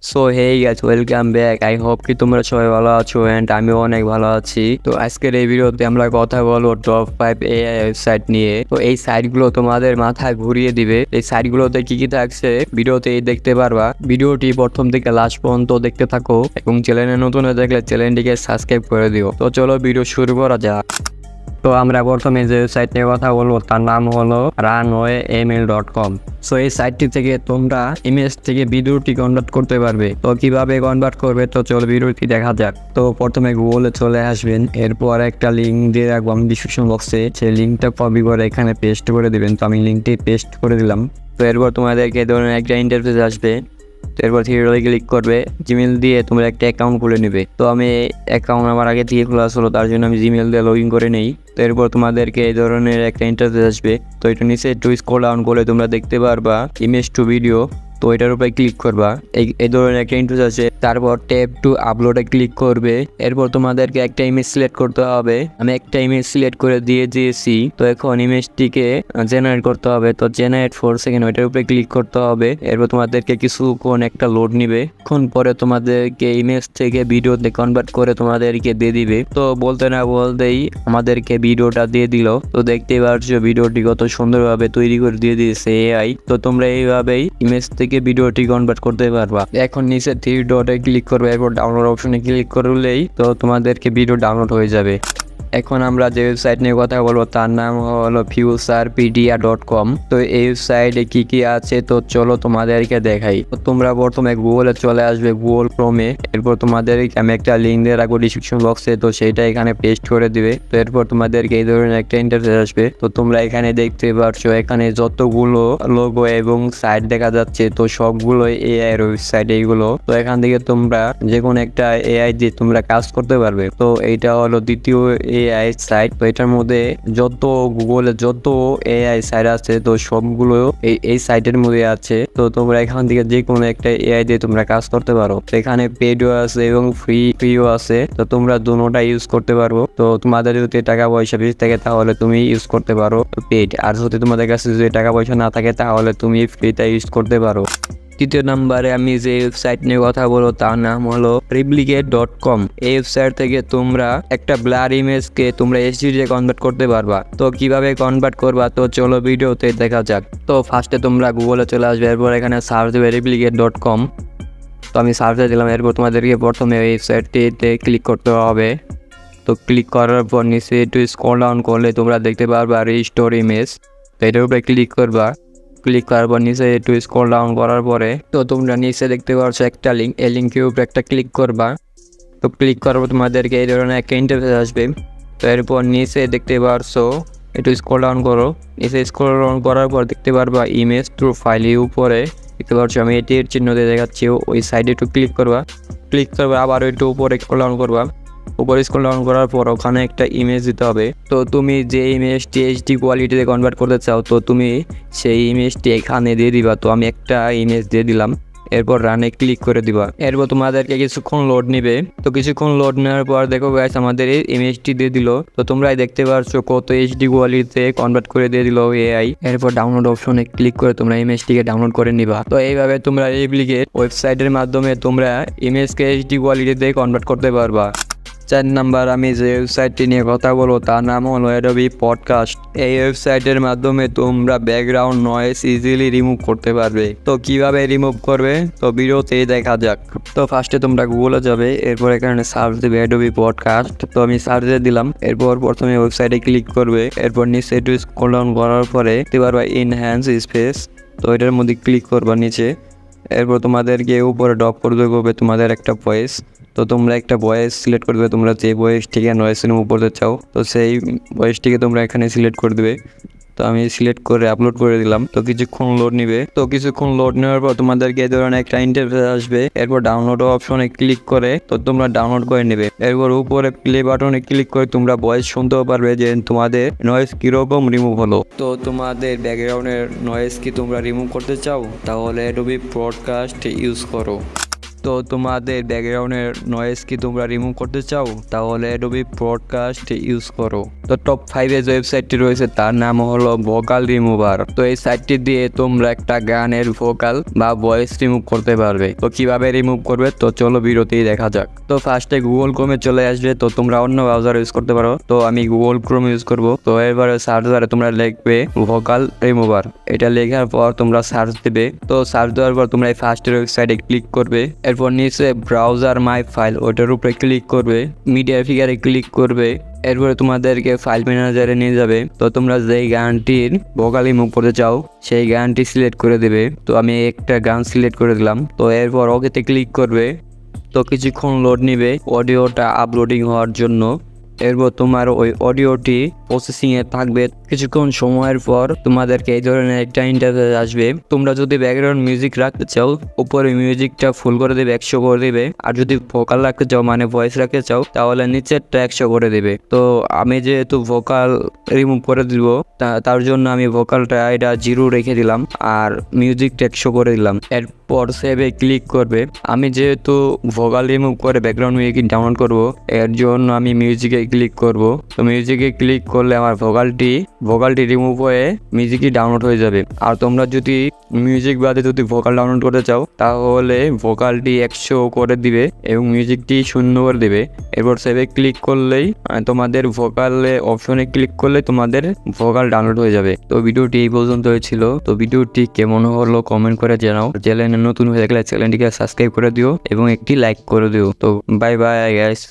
So hey guys, welcome back. I hope কি তোমরা সবাই ভালো আছো অ্যান্ড আমিও অনেক ভালো আছি। তো আজকের এই ভিডিওতে আমরা কথা বলবো টপ 5 এআই ওয়েবসাইট নিয়ে। তো এই সাইটগুলো তোমাদের মাথায় ঘুরিয়ে দিবে। এই সাইটগুলোতে কি কি থাকছে ভিডিওতে দেখতে পারবা। ভিডিওটি প্রথম থেকে লাস্ট পর্যন্ত দেখতে থাকো এবং চ্যানেলে নতুন হয়ে থাকলে চ্যানেলটিকে সাবস্ক্রাইব করে দিও। তো চলো ভিডিও শুরু করা যাক। তো আমরা প্রথমে যে সাইট নিয়ে কথা বলবো তার নাম হলো runwayml.com। সো এই সাইটটি থেকে তোমরা ইমেজ থেকে ভিডিওটি কনভার্ট করতে পারবে। তো কিভাবে কনভার্ট করবে তো চলো ভিডিওটি দেখা যাক। তো প্রথমে গুগলে চলে আসবেন, এরপর একটা লিঙ্ক দিয়ে রাখবো আমি ডিসক্রিপশন বক্সে। সেই লিঙ্কটা কপি করে এখানে পেস্ট করে দিবেন। তো আমি লিঙ্কটি পেস্ট করে দিলাম। তো এরপর তোমাদেরকে এই ধরনের একটা ইন্টারফেস আসবে। তো এরপর থ্রি ক্লিক করবে, জিমেল দিয়ে তোমরা একটা অ্যাকাউন্ট খুলে নেবে। তো আমি অ্যাকাউন্ট আমার আগে থেকে খোলা ছিল, তার জন্য আমি জিমেল দিয়ে লগ ইন করে নেই। তো এরপর তোমাদেরকে এই ধরনের একটা ইন্টারফেস আসবে। তো এটা নিচে একটু স্ক্রল ডাউন করলে তোমরা দেখতে পারবা ইমেজ টু ভিডিও। তো এটার উপরে ক্লিক করবা, এই ধরনের একটা ইন্টারফেস আছে। তারপর ট্যাপ টু আপলোডে ক্লিক করবে। এরপর তোমাদেরকে একটা ইমেজ সিলেক্ট করতে হবে। আমি একটা ইমেজ সিলেক্ট করে দিয়ে দিয়েছি। তো এখন ইমেজটিকে জেনারেট করতে হবে। তো জেনারেট 4 সেকেন্ড ওইটার উপরে ক্লিক করতে হবে। এরপর তোমাদেরকে কিছুক্ষণ একটা লোড নিবে। এখন পরে তোমাদেরকে ইমেজ থেকে ভিডিওতে কনভার্ট করে তোমাদেরকে দিয়ে দিবে। তো বলতে না বলতেই আমাদেরকে ভিডিওটা দিয়ে দিল। তো দেখতেই পারছো ভিডিওটি কত সুন্দরভাবে তৈরি করে দিয়ে দিয়েছে এআই। তো তোমরা এইভাবেই ইমেজ থেকে ভিডিওটি কনভার্ট করতে পারবা। এখন নিচে থ্রি ডটে ক্লিক করবে, এরপর ডাউনলোড অপশনে ক্লিক করলেই তো তোমাদেরকে ভিডিও ডাউনলোড হয়ে যাবে। এখন আমরা যে ওয়েবসাইট নিয়ে কথা বলবো তার নাম হলো futurepedia.com। তো এই ওয়েবসাইটে কি কি আছে তো চলো তোমাদেরকে দেখাই। তো তোমরা প্রথমে গুগলে চলে আসবে, গুগল ক্রোমে। এরপর তোমাদেরকে আমি একটা লিঙ্ক দিয়ে রাখবো ডিসক্রিপশন বক্সে। তো সেইটা এখানে পেস্ট করে দিবে। তো এরপর তোমাদেরকে এই ধরনের একটা ইন্টারফেস আসবে। তো তোমরা এখানে দেখতে পাচ্ছ এখানে যতগুলো লোগো এবং সাইট দেখা যাচ্ছে, তো সবগুলো এআই এর ওয়েবসাইট এইগুলো। তো এখান থেকে তোমরা যে কোনো একটা এআই দিয়ে তোমরা কাজ করতে পারবে। তো এইটা হলো দ্বিতীয় এআই সাইট। তো এটার মধ্যে যত গুগলে যত এআই সাইট আছে তো সবগুলো এই সাইটের মধ্যে আছে। তো তোমরা এখান থেকে যে কোনো একটা এআই দিয়ে তোমরা কাজ করতে পারো। তো এখানে পেডও আছে এবং ফ্রিও আছে। তো তোমরা দুটোটা ইউজ করতে পারো। তো তোমাদের যদি টাকা পয়সা বেশি থাকে তাহলে তুমি ইউজ করতে পারো পেড, আর যদি তোমাদের কাছে যদি টাকা পয়সা না থাকে তাহলে তুমি ফ্রিটা ইউজ করতে পারো। তৃতীয় নম্বরে আমি যে ওয়েবসাইট নিয়ে কথা বলবো তার নাম হলো replicate.com। এই ওয়েবসাইট থেকে তোমরা একটা ব্লার ইমেজকে তোমরা এইচডি কনভার্ট করতে পারবা। তো কিভাবে কনভার্ট করবা তো চলো ভিডিওতে দেখা যাক। তো ফার্স্টে তোমরা গুগলে চলে আসবে, এরপর এখানে সার্চ দেবে replicate.com। তো আমি সার্চে দিলাম। এরপর তোমাদেরকে প্রথমে ওয়েবসাইটটিতে ক্লিক করতে হবে। তো ক্লিক করার পর নিচে একটু স্ক্রল ডাউন করলে তোমরা দেখতে পারবা রিস্টোর ইমেজ। তো এটার উপরে ক্লিক করবা। ক্লিক করার পর নিচে একটু স্ক্রল ডাউন করার পরে তো তোমরা নিচে দেখতে পাচ্ছ একটা লিঙ্ক, এই লিঙ্কের উপরে একটা ক্লিক করবা। তো ক্লিক করার পর তোমাদেরকে এই ধরনের একটা ইন্টারফেস আসবে। তো এরপর নিচে দেখতে পাচ্ছ একটু স্ক্রল ডাউন করো। নিচে স্ক্রল ডাউন করার পর দেখতে পারবা ইমেজ টু ফাইলের উপরে দেখতে পাচ্ছ আমি এটির চিহ্ন দিয়ে দেখাচ্ছি, ওই সাইডে একটু ক্লিক করবা। ক্লিক করবা আবার একটু উপরে স্ক্রল ডাউন করবা। উপরে স্ক্রল ডাউন করার পর ওখানে একটা ইমেজ দিতে হবে। তো তুমি যে ইমেজটি এইচডি কোয়ালিটিতে কনভার্ট করতে চাও তো তুমি সেই ইমেজটি এখানে দিয়ে দিবা। তো আমি একটা ইমেজ দিয়ে দিলাম। এরপর রানে ক্লিক করে দিবা। এরপর তোমাদেরকে কিছুক্ষণ লোড নিবে। তো কিছুক্ষণ লোড নেওয়ার পর দেখো গাইস আমাদের এই ইমেজটি দিয়ে দিল। তো তোমরাই দেখতে পাচ্ছ কত এইচডি কোয়ালিটিতে কনভার্ট করে দিয়ে দিল এআই। এরপর ডাউনলোড অপশনে ক্লিক করে তোমরা ইমেজটিকে ডাউনলোড করে নিবা। তো এইভাবে তোমরা রেপ্লিকেট ওয়েবসাইটের মাধ্যমে তোমরা ইমেজকে এইচডি কোয়ালিটিতে কনভার্ট করতে পারবা। 4 নাম্বার আমি যে ওয়েবসাইটটি নিয়ে কথা বলবো তার নাম হলো অ্যাডোবি পডকাস্ট। এই ওয়েবসাইটের মাধ্যমে তোমরা ব্যাকগ্রাউন্ড নয়েজ ইজিলি রিমুভ করতে পারবে। তো কিভাবে রিমুভ করবে তো ভিডিওতেই দেখা যাক। তো ফার্স্টে তোমরা গুগলে যাবে, এরপর এখানে সার্চ দেবে অ্যাডোবি পডকাস্ট। তো আমি সার্চে দিলাম। এরপর প্রথমে ওয়েবসাইটে ক্লিক করবে। এরপর নিচে একটু স্ক্রল ডাউন করার পরে দেখতে পারবা ইনহ্যান্স স্পেস। তো এটার মধ্যে ক্লিক করবা নিচে। এরপর তোমাদেরকে উপরে ড্রপ করতে হবে তোমাদের একটা ভয়েস। তো তোমরা একটা ভয়েস সিলেক্ট করে দেবে, তোমরা যে ভয়েসটিকে নয়েজ রিমুভ করতে চাও তো সেই ভয়েসটিকে তোমরা এখানে সিলেক্ট করে দেবে। তো আমি সিলেক্ট করে আপলোড করে দিলাম। তো কিছুক্ষণ লোড নিবে। তো কিছুক্ষণ লোড নেওয়ার পর তোমাদেরকে এই ধরনের একটা ইন্টারফেস আসবে। এরপর ডাউনলোড অপশনে ক্লিক করে তো তোমরা ডাউনলোড করে নেবে। এরপর উপরে প্লে বাটনে ক্লিক করে তোমরা ভয়েস শুনতেও পারবে যে তোমাদের নয়েজ কিরকম রিমুভ হলো। তো তোমাদের ব্যাকগ্রাউন্ডের নয়েজ কি তোমরা রিমুভ করতে চাও তাহলে অ্যাডোবি পডকাস্ট ইউজ করো। তো তোমাদের ব্যাকগ্রাউন্ডের নয়েজ কি তোমরা রিমুভ করতে চাও তাহলে অ্যাডোবি পডকাস্ট ইউজ করো। তো টপ 5 যে ওয়েবসাইটটি রয়েছে তার নাম হলো ভোকাল রিমুভার। তো এই সাইটটি দিয়ে তোমরা একটা গানের ভোকাল বা ভয়েস রিমুভ করতে পারবে। তো কিভাবে রিমুভ করবে তো চলো ভিডিওতেই দেখা যাক। তো ফার্স্টে গুগল ক্রোমে চলে আসবে, তো তোমরা অন্য ব্রাউজার ইউজ করতে পারো, তো আমি গুগল ক্রোম ইউজ করব। তো এবারে সার্চ বারে তোমরা লিখবে ভোকাল রিমুভার, এটা লেখার পর তোমরা সার্চ দেবে। তো সার্চ দেওয়ার পর তোমরা এই ফার্স্টের ওয়েবসাইটে ক্লিক করবে, এরপর নিচে ব্রাউজার মাই ফাইল ওটার উপরে ক্লিক করবে, মিডিয়া ফিগারে ক্লিক করবে, এরপরে তোমাদেরকে ফাইল ম্যানেজারে নিয়ে যাবে। তো তোমরা যেই গানটির ভোকাল রিমুভ করতে চাও সেই গানটি সিলেক্ট করে দেবে। তো আমি একটা গান সিলেক্ট করে দিলাম। তো এরপর ওকেতে ক্লিক করবে। তো কিছুক্ষণ লোড নিবে অডিওটা আপলোডিং হওয়ার জন্য। এরপর তোমার ওই অডিওটি প্রসেসিংয়ে থাকবে। কিছুক্ষণ সময়ের পর তোমাদেরকে এই ধরনের একটা ইন্টারফেস আসবে। তোমরা যদি ব্যাকগ্রাউন্ড মিউজিক রাখতে চাও উপরে মিউজিকটা ফুল করে দেবে, 100 করে দেবে। আর যদি ভোকাল রাখতে চাও মানে ভয়েস রাখতে চাও তাহলে নিচেরটা 100 করে দেবে। তো আমি যেহেতু ভোকাল রিমুভ করে দিব তার জন্য আমি ভোকালটা এটা 0 রেখে দিলাম আর মিউজিকটা 100 করে দিলাম। এরপর সেভে ক্লিক করবে। আমি যেহেতু ভোকাল রিমুভ করে ব্যাকগ্রাউন্ড মিউজিক ডাউনলোড করব এর জন্য আমি মিউজিকে ক্লিক করব। তো মিউজিকে ক্লিক করলে আমার ভোকালটি রিমুভ হয়ে মিউজিকই ডাউনলোড হয়ে যাবে। আর তোমরা যদি মিউজিক বাদে যদি ভোকাল ডাউনলোড করতে চাও তাহলে ভোকালটি 100 করে দিবে এবং মিউজিকটি 0 করে দিবে। এরপর সেভে ক্লিক করলেই তোমাদের ভোকালে অপশনে ক্লিক করলে তোমাদের ভোকাল ডাউনলোড হয়ে যাবে। তো ভিডিওটি এই পর্যন্ত হয়েছিল। তো ভিডিওটি কেমন হলো কমেন্ট করে জানাও। চ্যানেলে নতুন হয়ে থাকলে চ্যানেলটিকে সাবস্ক্রাইব করে দিও এবং একটি লাইক করে দিও। তো বাই বাই গাইস।